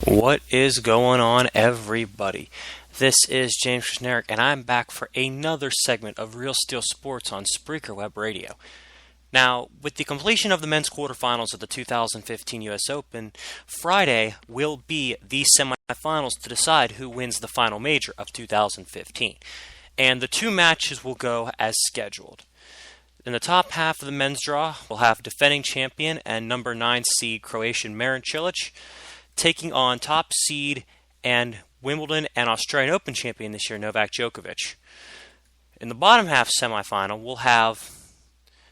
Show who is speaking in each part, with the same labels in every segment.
Speaker 1: What is going on, everybody? This is James Krasnerick, and I'm back for another segment of Real Steel Sports on Spreaker Web Radio. Now, with the completion of the men's quarterfinals of the 2015 U.S. Open, Friday will be the semifinals to decide who wins the final major of 2015. And the two matches will go as scheduled. In the top half of the men's draw, we'll have defending champion and number 9 seed Croatian Marin Cilic taking on top seed and Wimbledon and Australian Open champion this year, Novak Djokovic. In the bottom half semifinal, we'll have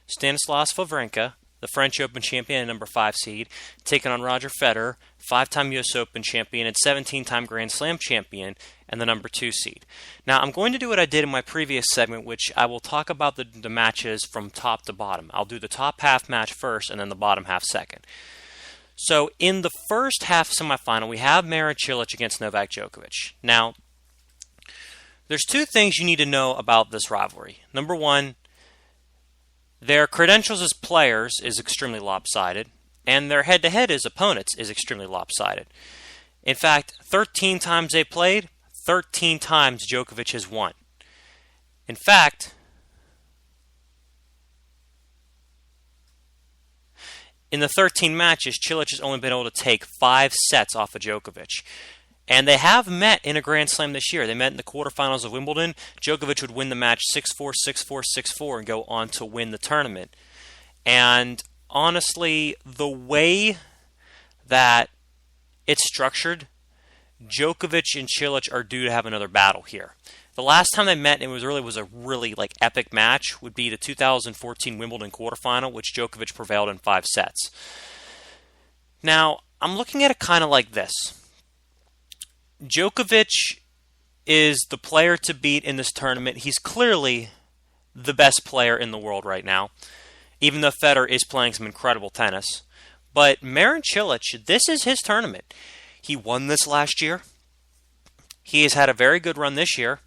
Speaker 1: Stanislas Wawrinka, the French Open champion and number 5 seed, taking on Roger Federer, 5-time U.S. Open champion and 17-time Grand Slam champion, and the number 2 seed. Now, I'm going to do what I did in my previous segment, which I will talk about the matches from top to bottom. I'll do the top half match first and then the bottom half second. So, in the first half semifinal, we have Marin Cilic against Novak Djokovic. Now, there's two things you need to know about this rivalry. Number one, their credentials as players is extremely lopsided, and their head-to-head as opponents is extremely lopsided. In fact, 13 times they played, 13 times Djokovic has won. In fact, in the 13 matches, Cilic has only been able to take 5 sets off of Djokovic. And they have met in a Grand Slam this year. They met in the quarterfinals of Wimbledon. Djokovic would win the match 6-4, 6-4, 6-4 and go on to win the tournament. And honestly, the way that it's structured, Djokovic and Cilic are due to have another battle here. The last time they met, and it was a really epic match, would be the 2014 Wimbledon quarterfinal, which Djokovic prevailed in 5 sets. Now, I'm looking at it kind of like this. Djokovic is the player to beat in this tournament. He's clearly the best player in the world right now, even though Federer is playing some incredible tennis. But Marin Cilic, this is his tournament. He won this last year. He has had a very good run this year.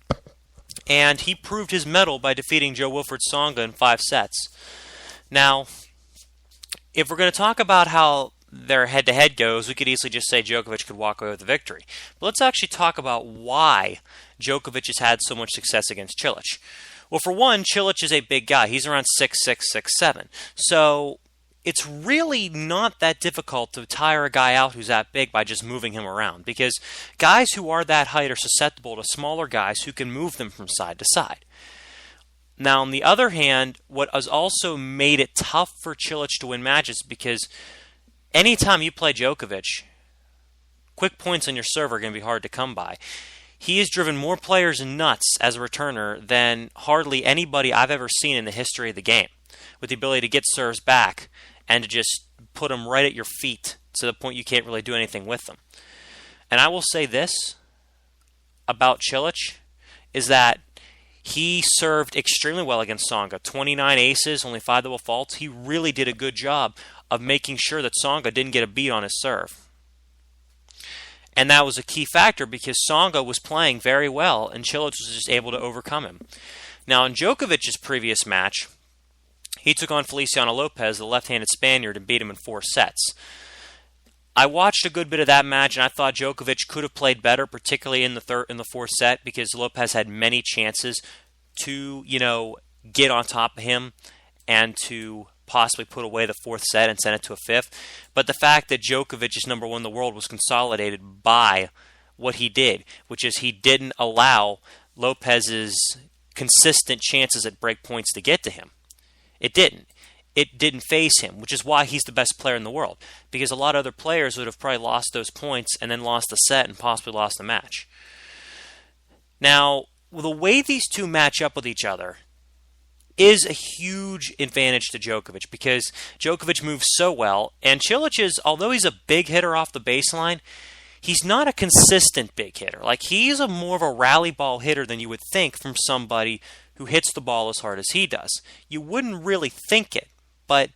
Speaker 1: And he proved his mettle by defeating Jo-Wilfried Tsonga in 5 sets. Now, if we're going to talk about how their head-to-head goes, we could easily just say Djokovic could walk away with the victory. But let's actually talk about why Djokovic has had so much success against Cilic. Well, for one, Cilic is a big guy. He's around 6'6", 6'7". So it's really not that difficult to tire a guy out who's that big by just moving him around, because guys who are that height are susceptible to smaller guys who can move them from side to side. Now, on the other hand, what has also made it tough for Cilic to win matches, because anytime you play Djokovic, quick points on your serve are going to be hard to come by. He has driven more players nuts as a returner than hardly anybody I've ever seen in the history of the game, with the ability to get serves back and to just put them right at your feet to the point you can't really do anything with them. And I will say this about Cilic, is that he served extremely well against Tsonga. 29 aces, only 5 double faults. He really did a good job of making sure that Tsonga didn't get a beat on his serve. And that was a key factor because Tsonga was playing very well and Cilic was just able to overcome him. Now, in Djokovic's previous match, he took on Feliciano Lopez, the left-handed Spaniard, and beat him in 4 sets. I watched a good bit of that match, and I thought Djokovic could have played better, particularly in the fourth set, because Lopez had many chances to, get on top of him and to possibly put away the 4th set and send it to a 5th. But the fact that Djokovic is number 1 in the world was consolidated by what he did, which is he didn't allow Lopez's consistent chances at break points to get to him. It didn't. It didn't faze him, which is why he's the best player in the world. Because a lot of other players would have probably lost those points and then lost the set and possibly lost the match. Now, the way these two match up with each other is a huge advantage to Djokovic because Djokovic moves so well, and Cilic is, although he's a big hitter off the baseline, he's not a consistent big hitter. He's more of a rally ball hitter than you would think from somebody who hits the ball as hard as he does. You wouldn't really think it, but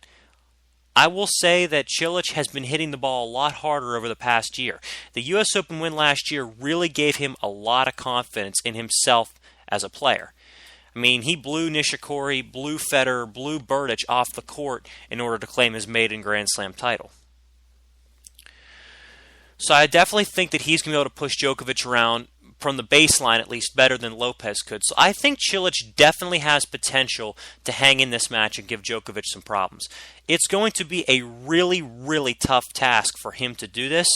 Speaker 1: I will say that Cilic has been hitting the ball a lot harder over the past year. The U.S. Open win last year really gave him a lot of confidence in himself as a player. I mean, he blew Nishikori, blew Federer, blew Berdych off the court in order to claim his maiden Grand Slam title. So I definitely think that he's going to be able to push Djokovic around from the baseline at least better than Lopez could. So I think Cilic definitely has potential to hang in this match and give Djokovic some problems. It's going to be a really, really tough task for him to do this,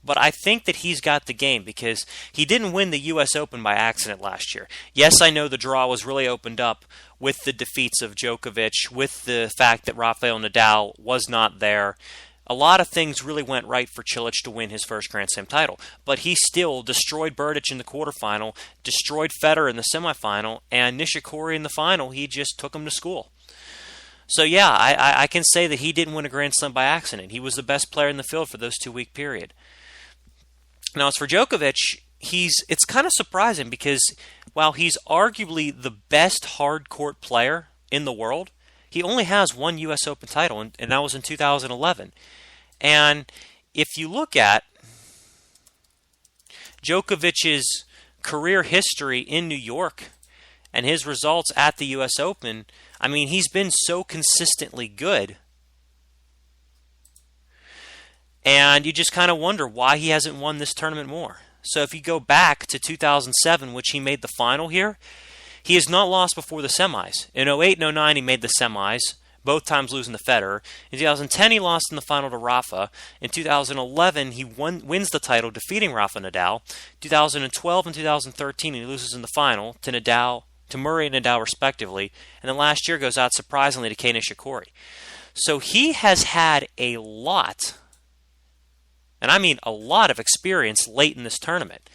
Speaker 1: but I think that he's got the game because he didn't win the U.S. Open by accident last year. Yes, I know the draw was really opened up with the defeats of Djokovic, with the fact that Rafael Nadal was not there. A lot of things really went right for Cilic to win his first Grand Slam title, but he still destroyed Berdych in the quarterfinal, destroyed Federer in the semifinal, and Nishikori in the final. He just took him to school. So yeah, I can say that he didn't win a Grand Slam by accident. He was the best player in the field for those 2-week period. Now as for Djokovic, it's kind of surprising because while he's arguably the best hard court player in the world, he only has one U.S. Open title, and that was in 2011. And if you look at Djokovic's career history in New York and his results at the U.S. Open, I mean, he's been so consistently good. And you just kind of wonder why he hasn't won this tournament more. So if you go back to 2007, which he made the final here, he has not lost before the semis. In 08 and 09, he made the semis, both times losing to Federer. In 2010, he lost in the final to Rafa. In 2011, he wins the title, defeating Rafa Nadal. 2012 and 2013, he loses in the final to Murray and Nadal, respectively. And then last year goes out surprisingly to Kei Nishikori. So he has had a lot, and I mean a lot of experience late in this tournament.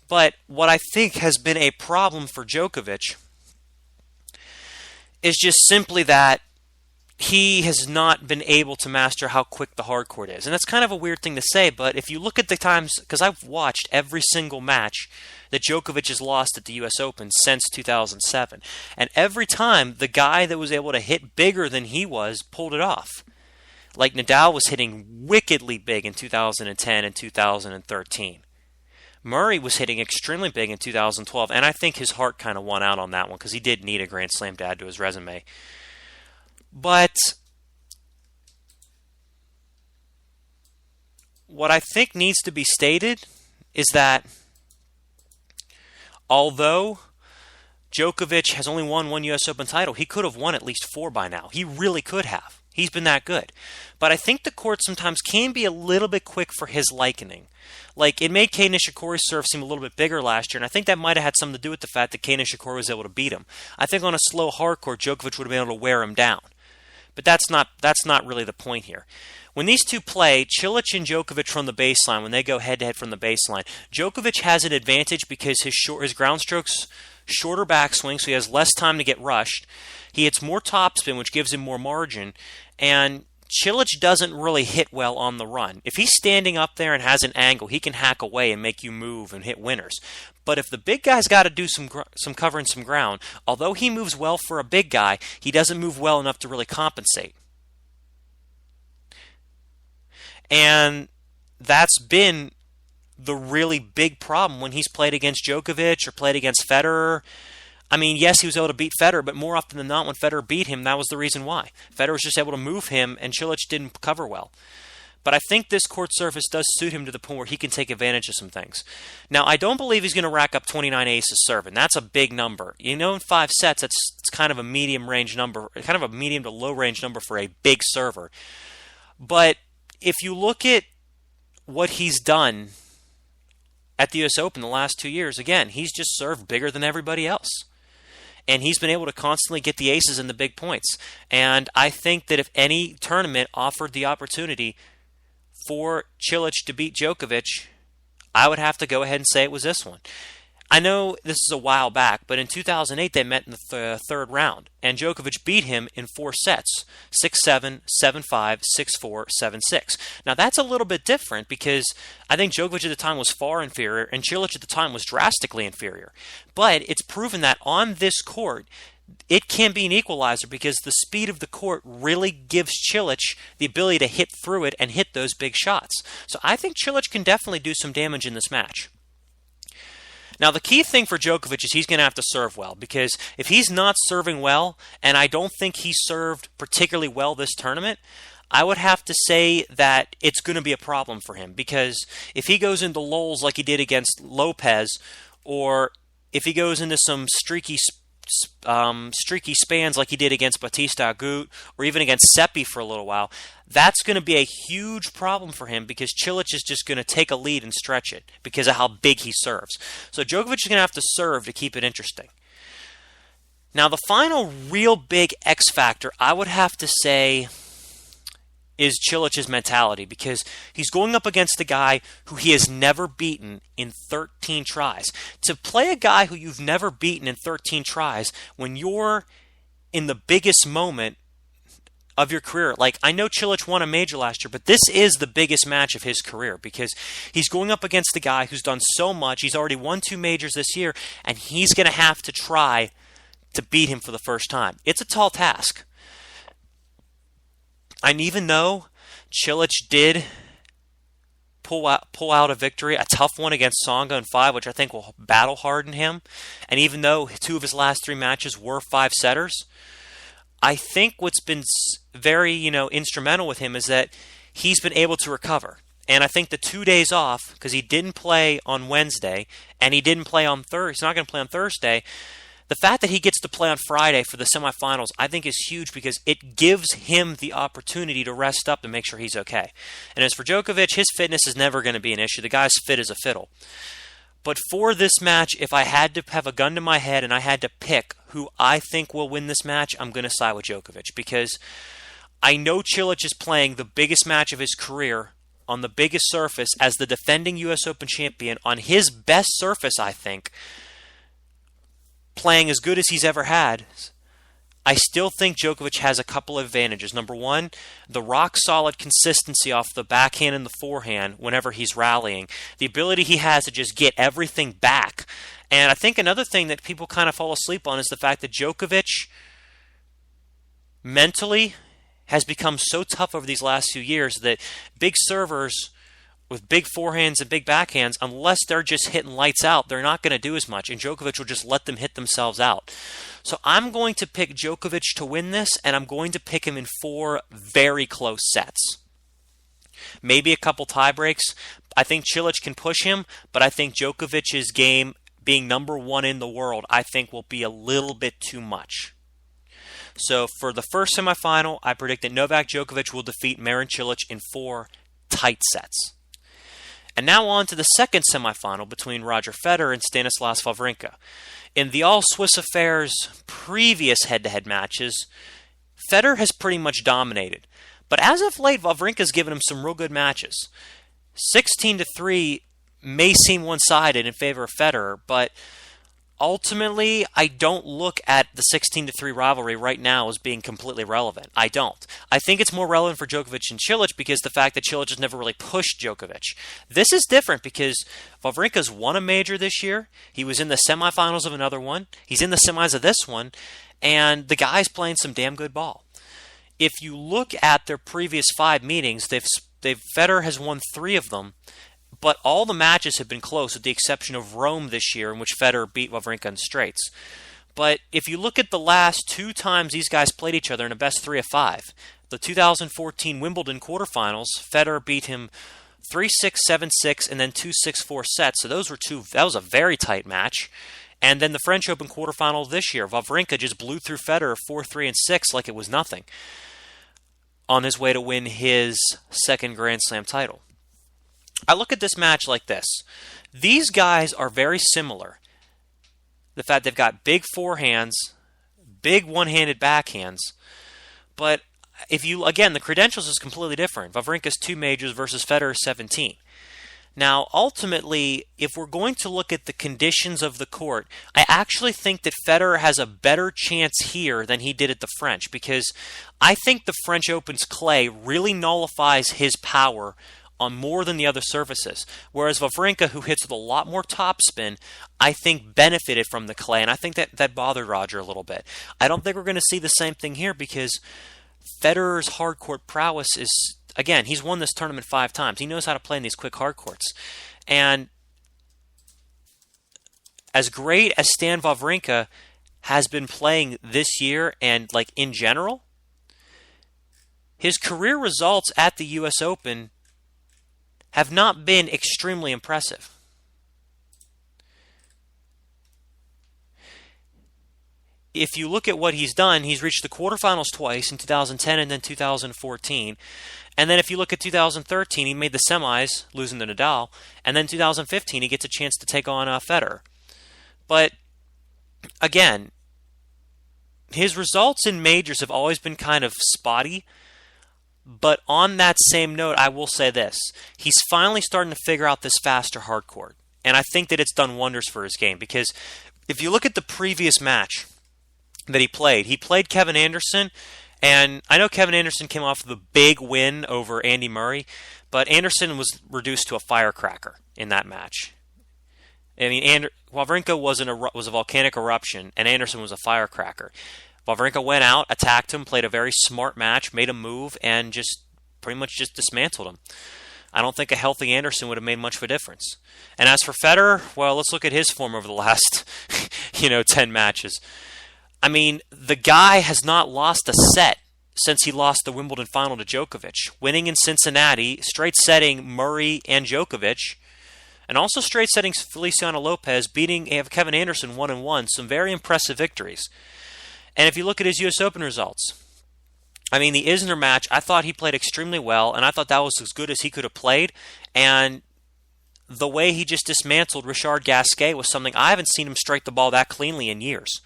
Speaker 1: But what I think has been a problem for Djokovic is just simply that he has not been able to master how quick the hard court is. And that's kind of a weird thing to say, but if you look at the times, because I've watched every single match that Djokovic has lost at the U.S. Open since 2007, and every time the guy that was able to hit bigger than he was pulled it off. Like Nadal was hitting wickedly big in 2010 and 2013. Murray was hitting extremely big in 2012, and I think his heart kind of won out on that one because he did need a Grand Slam to add to his resume. But what I think needs to be stated is that although Djokovic has only won one U.S. Open title, he could have won at least 4 by now. He really could have. He's been that good. But I think the court sometimes can be a little bit quick for his liking. Like, it made Kei Nishikori's serve seem a little bit bigger last year, and I think that might have had something to do with the fact that Kei Nishikori was able to beat him. I think on a slow hard court, Djokovic would have been able to wear him down. But that's not really the point here. When these two play, Cilic and Djokovic from the baseline, when they go head-to-head from the baseline, Djokovic has an advantage because his ground strokes shorter backswing, so he has less time to get rushed. He hits more topspin, which gives him more margin, and Cilic doesn't really hit well on the run. If he's standing up there and has an angle, he can hack away and make you move and hit winners. But if the big guy's got to do some covering some ground, although he moves well for a big guy, he doesn't move well enough to really compensate. And that's been the really big problem when he's played against Djokovic or played against Federer. I mean, yes, he was able to beat Federer, but more often than not, when Federer beat him, that was the reason why. Federer was just able to move him, and Cilic didn't cover well. But I think this court surface does suit him to the point where he can take advantage of some things. Now, I don't believe he's going to rack up 29 aces serving. That's a big number. You know, in 5 sets, it's kind of a medium range number, kind of a medium to low range number for a big server. But if you look at what he's done at the U.S. Open the last 2 years, again, he's just served bigger than everybody else. And he's been able to constantly get the aces and the big points. And I think that if any tournament offered the opportunity for Cilic to beat Djokovic, I would have to go ahead and say it was this one. I know this is a while back, but in 2008 they met in the third round, and Djokovic beat him in 4 sets, 6-7, 7-5, 6-4, 7-6. Now that's a little bit different because I think Djokovic at the time was far inferior, and Cilic at the time was drastically inferior. But it's proven that on this court, it can be an equalizer because the speed of the court really gives Cilic the ability to hit through it and hit those big shots. So I think Cilic can definitely do some damage in this match. Now, the key thing for Djokovic is he's going to have to serve well, because if he's not serving well, and I don't think he served particularly well this tournament, I would have to say that it's going to be a problem for him, because if he goes into lulls like he did against Lopez, or if he goes into some streaky spans like he did against Batista Agut, or even against Seppi for a little while, that's going to be a huge problem for him, because Cilic is just going to take a lead and stretch it because of how big he serves. So Djokovic is going to have to serve to keep it interesting. Now, the final real big X factor, I would have to say, is Cilic's mentality, because he's going up against a guy who he has never beaten in 13 tries. To play a guy who you've never beaten in 13 tries when you're in the biggest moment of your career. Like, I know Cilic won a major last year, but this is the biggest match of his career, because he's going up against a guy who's done so much. He's already won 2 majors this year, and he's going to have to try to beat him for the first time. It's a tall task. And even though Cilic did pull out a victory, a tough one against Tsonga in 5, which I think will battle harden him, and even though 2 of his last 3 matches were 5-setters, I think what's been very, instrumental with him is that he's been able to recover. And I think the 2 days off, because he didn't play on Wednesday and he didn't play on Thursday, he's not going to play on Thursday. The fact that he gets to play on Friday for the semifinals, I think, is huge, because it gives him the opportunity to rest up and make sure he's okay. And as for Djokovic, his fitness is never going to be an issue. The guy's fit as a fiddle. But for this match, if I had to have a gun to my head and I had to pick who I think will win this match, I'm going to side with Djokovic, because I know Cilic is playing the biggest match of his career on the biggest surface as the defending U.S. Open champion on his best surface, I think, playing as good as he's ever had. I still think Djokovic has a couple of advantages. Number one, the rock-solid consistency off the backhand and the forehand whenever he's rallying. The ability he has to just get everything back. And I think another thing that people kind of fall asleep on is the fact that Djokovic mentally has become so tough over these last few years that big servers with big forehands and big backhands, unless they're just hitting lights out, they're not going to do as much, and Djokovic will just let them hit themselves out. So I'm going to pick Djokovic to win this, and I'm going to pick him in 4 very close sets. Maybe a couple tie breaks. I think Cilic can push him, but I think Djokovic's game, being number 1 in the world, I think will be a little bit too much. So for the first semifinal, I predict that Novak Djokovic will defeat Marin Cilic in 4 tight sets. And now on to the second semifinal between Roger Federer and Stanislas Wawrinka. In the All-Swiss Affairs previous head-to-head matches, Federer has pretty much dominated. But as of late, Wawrinka's given him some real good matches. 16-3 may seem one-sided in favor of Federer, but ultimately, I don't look at the 16-3 rivalry right now as being completely relevant. I don't. I think it's more relevant for Djokovic and Cilic because the fact that Cilic has never really pushed Djokovic. This is different because Wawrinka's won a major this year. He was in the semifinals of another one. He's in the semis of this one. And the guy's playing some damn good ball. If you look at their previous 5 meetings, Federer has won 3 of them. But all the matches have been close, with the exception of Rome this year, in which Federer beat Wawrinka in straights. But if you look at the last 2 times these guys played each other in a best 3 of 5, the 2014 Wimbledon quarterfinals, Federer beat him 3-6, 7-6, and then 2-6-4 sets. So that was a very tight match. And then the French Open quarterfinal this year, Wawrinka just blew through Federer 4-3 and 6 like it was nothing, on his way to win his second Grand Slam title. I look at this match like this. These guys are very similar. The fact they've got big forehands, big one-handed backhands, but the credentials is completely different. Wawrinka's 2 majors versus Federer's 17. Now, ultimately, if we're going to look at the conditions of the court, I actually think that Federer has a better chance here than he did at the French, because I think the French Open's clay really nullifies his power on more than the other surfaces. Whereas Wawrinka, who hits with a lot more topspin, I think benefited from the clay, and I think that bothered Roger a little bit. I don't think we're going to see the same thing here because Federer's hard court prowess is, again, he's won this tournament 5 times. He knows how to play in these quick hard courts. And as great as Stan Wawrinka has been playing this year and in general, his career results at the U.S. Open have not been extremely impressive. If you look at what he's done, he's reached the quarterfinals twice in 2010 and then 2014. And then if you look at 2013, he made the semis, losing to Nadal. And then 2015, he gets a chance to take on Federer. But again, his results in majors have always been kind of spotty. But on that same note, I will say this. He's finally starting to figure out this faster hard court. And I think that it's done wonders for his game. Because if you look at the previous match that he played Kevin Anderson, and I know Kevin Anderson came off of the big win over Andy Murray, but Anderson was reduced to a firecracker in that match. I mean, Wawrinka was a volcanic eruption, and Anderson was a firecracker. Wawrinka went out, attacked him, played a very smart match, made a move, and just pretty much just dismantled him. I don't think a healthy Anderson would have made much of a difference. And as for Federer, well, let's look at his form over the last 10 matches. I mean, the guy has not lost a set since he lost the Wimbledon final to Djokovic, winning in Cincinnati, straight setting Murray and Djokovic, and also straight setting Feliciano Lopez, beating Kevin Anderson 1-1. Some very impressive victories. And if you look at his U.S. Open results, I mean, the Isner match, I thought he played extremely well, and I thought that was as good as he could have played. And the way he just dismantled Richard Gasquet was something I haven't seen him strike the ball that cleanly in years.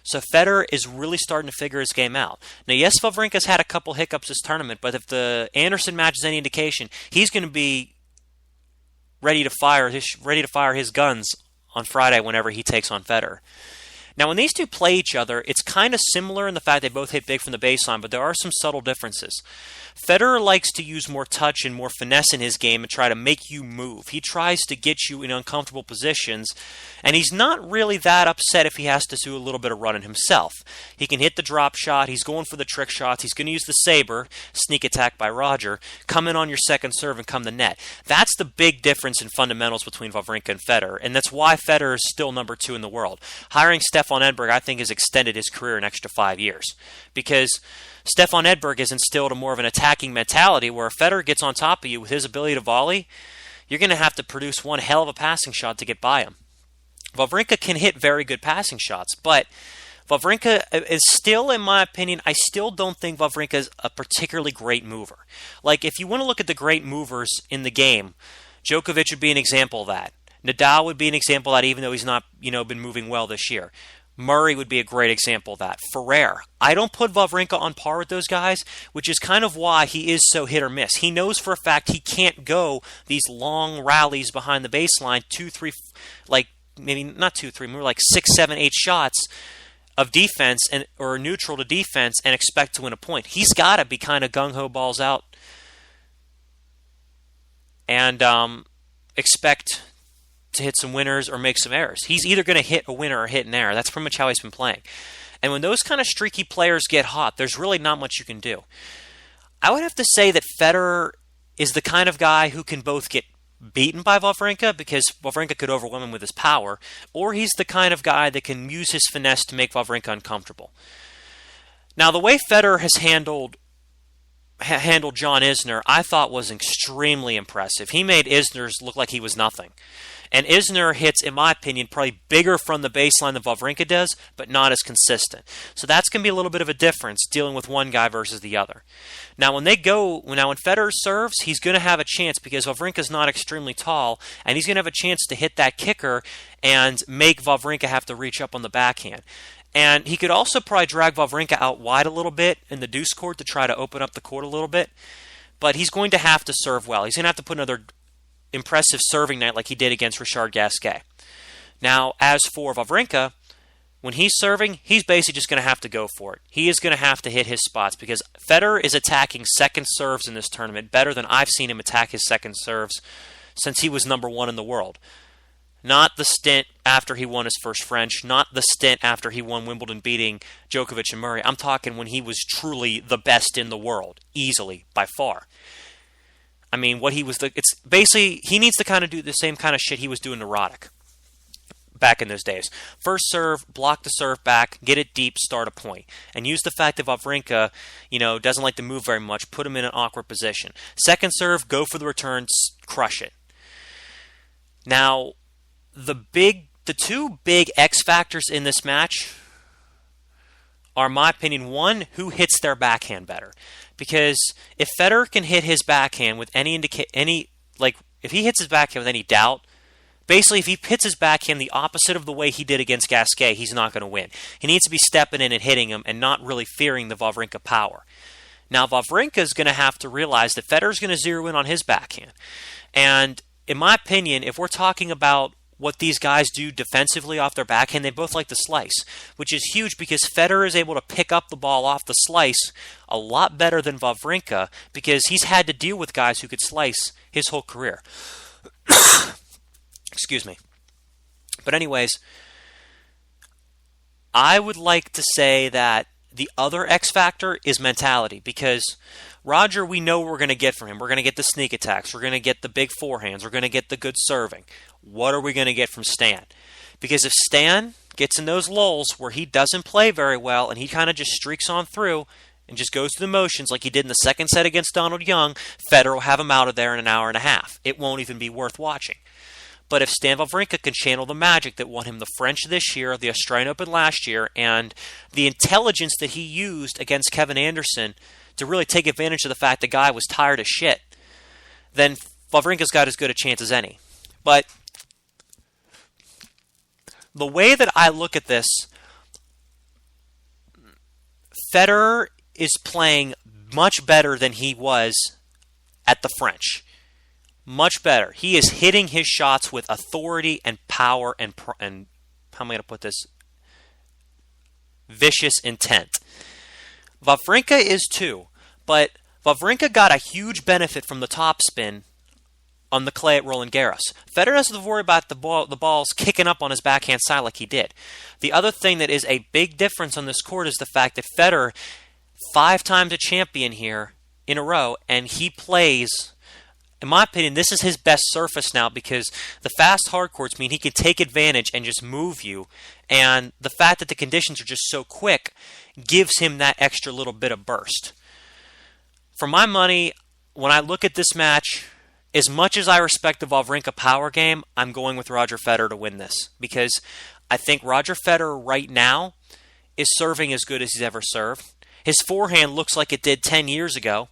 Speaker 1: So Federer is really starting to figure his game out. Now, yes, Wawrinka's had a couple hiccups this tournament, but if the Anderson match is any indication, he's going to be ready to fire his guns on Friday whenever he takes on Federer. Now, when these two play each other, it's kind of similar in the fact they both hit big from the baseline, but there are some subtle differences. Federer likes to use more touch and more finesse in his game and try to make you move. He tries to get you in uncomfortable positions, and he's not really that upset if he has to do a little bit of running himself. He can hit the drop shot, he's going for the trick shots, he's going to use the saber, sneak attack by Roger, come in on your second serve and come to net. That's the big difference in fundamentals between Wawrinka and Federer, and that's why Federer is still number 2 in the world. Hiring Stefan Edberg, I think, has extended his career an extra 5 years, because Stefan Edberg has instilled a more of an attacking mentality where if Federer gets on top of you with his ability to volley, you're going to have to produce one hell of a passing shot to get by him. Wawrinka can hit very good passing shots, but Wawrinka is still, in my opinion, I still don't think Wawrinka is a particularly great mover. Like, if you want to look at the great movers in the game, Djokovic would be an example of that. Nadal would be an example of that, even though he's not, been moving well this year. Murray would be a great example of that. Ferrer. I don't put Wawrinka on par with those guys, which is kind of why he is so hit or miss. He knows for a fact he can't go these long rallies behind the baseline, 2, 3, like maybe not 2, 3, more like 6, 7, 8 shots of defense or neutral to defense and expect to win a point. He's got to be kind of gung-ho balls out and expect to hit some winners or make some errors. He's either going to hit a winner or hit an error. That's pretty much how he's been playing. And when those kind of streaky players get hot, there's really not much you can do. I would have to say that Federer is the kind of guy who can both get beaten by Wawrinka because Wawrinka could overwhelm him with his power, or he's the kind of guy that can use his finesse to make Wawrinka uncomfortable. Now, the way Federer has handled John Isner, I thought was extremely impressive. He made Isner's look like he was nothing. And Isner hits, in my opinion, probably bigger from the baseline than Wawrinka does, but not as consistent. So that's going to be a little bit of a difference dealing with one guy versus the other. Now, when Federer serves, he's going to have a chance because Wawrinka's not extremely tall, and he's going to have a chance to hit that kicker and make Wawrinka have to reach up on the backhand. And he could also probably drag Wawrinka out wide a little bit in the deuce court to try to open up the court a little bit. But he's going to have to serve well. He's going to have to put another impressive serving night like he did against Richard Gasquet. Now, as for Wawrinka, when he's serving, he's basically just going to have to go for it. He is going to have to hit his spots because Federer is attacking second serves in this tournament better than I've seen him attack his second serves since he was number 1 in the world. Not the stint after he won his first French, not the stint after he won Wimbledon beating Djokovic and Murray. I'm talking when he was truly the best in the world, easily, by far. I mean, it's basically, he needs to kind of do the same kind of shit he was doing to Roddick. back in those days. First serve, block the serve back, get it deep, start a point. And use the fact that Wawrinka, doesn't like to move very much, put him in an awkward position. Second serve, go for the return, crush it. Now, the two big X factors in this match are, in my opinion, one, who hits their backhand better. Because if Federer can hit his backhand with if he hits his backhand with any doubt, basically if he hits his backhand the opposite of the way he did against Gasquet, he's not going to win. He needs to be stepping in and hitting him and not really fearing the Wawrinka power. Now, Wawrinka is going to have to realize that Federer's going to zero in on his backhand. And in my opinion, if we're talking about what these guys do defensively off their backhand, they both like to slice, which is huge because Federer is able to pick up the ball off the slice a lot better than Wawrinka because he's had to deal with guys who could slice his whole career. Excuse me. But anyways, I would like to say that the other X factor is mentality because Roger, we know what we're going to get from him. We're going to get the sneak attacks. We're going to get the big forehands. We're going to get the good serving. What are we going to get from Stan? Because if Stan gets in those lulls where he doesn't play very well and he kind of just streaks on through and just goes through the motions like he did in the second set against Donald Young, Federer will have him out of there in an hour and a half. It won't even be worth watching. But if Stan Wawrinka can channel the magic that won him the French this year, the Australian Open last year, and the intelligence that he used against Kevin Anderson to really take advantage of the fact the guy was tired as shit, then Wawrinka's got as good a chance as any. But the way that I look at this, Federer is playing much better than he was at the French. Much better. He is hitting his shots with authority and power and how am I going to put this? Vicious intent. Wawrinka is too, but Wawrinka got a huge benefit from the topspin on the clay at Roland Garros. Federer doesn't have to worry about the balls kicking up on his backhand side like he did. The other thing that is a big difference on this court is the fact that Federer, 5 times a champion here in a row, and he plays, in my opinion, this is his best surface now because the fast hard courts mean he can take advantage and just move you. And the fact that the conditions are just so quick gives him that extra little bit of burst. For my money, when I look at this match, as much as I respect the Wawrinka power game, I'm going with Roger Federer to win this. Because I think Roger Federer right now is serving as good as he's ever served. His forehand looks like it did 10 years ago.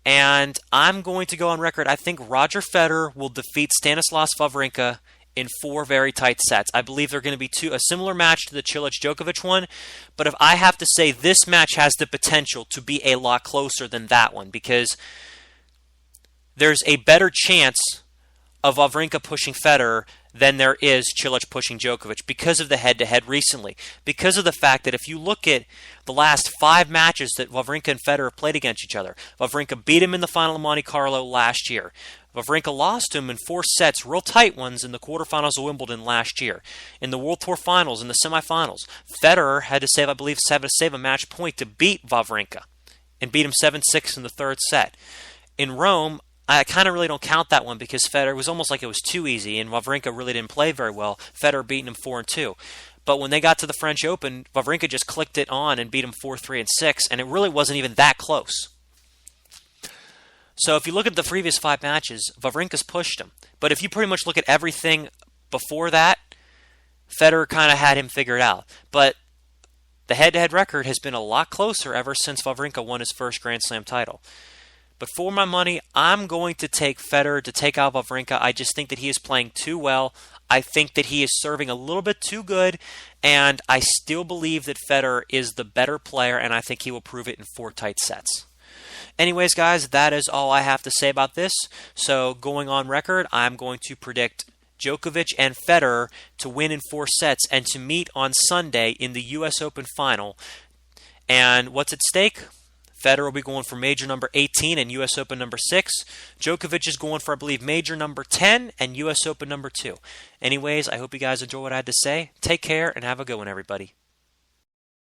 Speaker 1: And I'm going to go on record. I think Roger Federer will defeat Stanislas Wawrinka in 4 very tight sets. I believe they're going to be a similar match to the Cilic-Djokovic one. But if I have to say, this match has the potential to be a lot closer than that one. Because there's a better chance of Wawrinka pushing Federer than there is Cilic pushing Djokovic because of the head-to-head recently. Because of the fact that if you look at the last 5 matches that Wawrinka and Federer played against each other, Wawrinka beat him in the final of Monte Carlo last year. Wawrinka lost him in 4 sets, real tight ones, in the quarterfinals of Wimbledon last year. In the World Tour Finals, in the semifinals, Federer had to save, I believe, save a match point to beat Wawrinka and beat him 7-6 in the 3rd set. In Rome, I kind of really don't count that one because Federer was almost like it was too easy and Wawrinka really didn't play very well. Federer beating him 4-2. But when they got to the French Open, Wawrinka just clicked it on and beat him 4-3 and 6, and it really wasn't even that close. So if you look at the previous 5 matches, Wawrinka's pushed him. But if you pretty much look at everything before that, Federer kind of had him figured out. But the head-to-head record has been a lot closer ever since Wawrinka won his first Grand Slam title. But for my money, I'm going to take Federer to take out Wawrinka. I just think that he is playing too well. I think that he is serving a little bit too good. And I still believe that Federer is the better player, and I think he will prove it in 4 tight sets. Anyways, guys, that is all I have to say about this. So going on record, I'm going to predict Djokovic and Federer to win in 4 sets and to meet on Sunday in the U.S. Open final. And what's at stake? Federer will be going for major number 18 and U.S. Open number 6. Djokovic is going for, I believe, major number 10 and U.S. Open number 2. Anyways, I hope you guys enjoy what I had to say. Take care and have a good one, everybody.